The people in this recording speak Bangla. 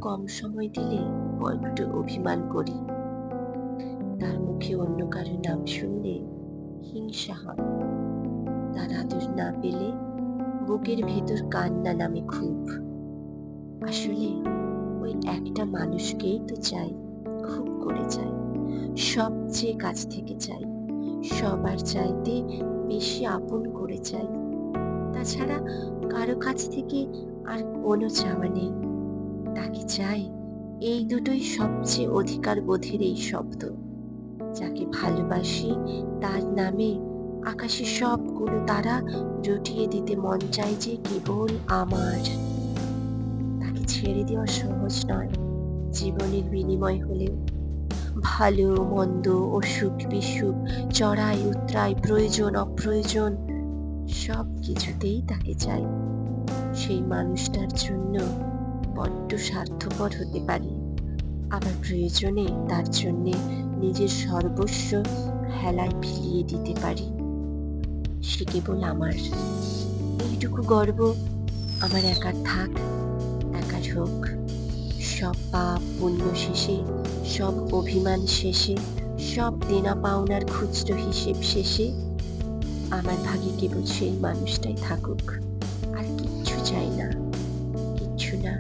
কম সময় দিলে বড্ড অভিমান করি। তার মুখে অন্য কারো নাম শুনলে হিংসা হয়। তার আদর না পেলে বুকের ভেতর কান্না নামে খুব। আসলে ওই একটা মানুষকেই তো চাই, খুব করে চাই, সবচেয়ে কাছ থেকে চাই, সবার চাইতে বেশি আপন করে চাই। তাছাড়া কারো কাছ থেকে আর কোনো চাওয়া নেই। তাকে চাই, এই দুটোই সবচেয়ে অধিকার বোধের এই শব্দ। যাকে ভালোবাসি তার নামে আকাশে সবগুলো তারা রটিয়ে দিতে মন চায় যে কেবল আমার। তাকে ছেড়ে দেওয়া সহজ নয় জীবনের বিনিময় হলেও। ভালো মন্দ, অসুখ বিসুখ, চড়াই উতরাই, প্রয়োজন অপ্রয়োজন, সব কিছুতেই তাকে চাই। সেই মানুষটার জন্য বড্ড স্বার্থপর হতে পারি, আবার প্রয়োজনে তার জন্যে নিজের সর্বস্ব হেলায় বিলিয়ে দিতে পারি। সে কেবল আমার। এইটুকু গর্ব আমার একার থাক, একার হোক। সব পাপ পুণ্য শেষে, সব অভিমান শেষে, সব দেনা পাওনার খুচরো হিসেব শেষে আমার ভাগে কেবল সেই মানুষটাই থাকুক। আর কিচ্ছু চাই না, কিচ্ছু না।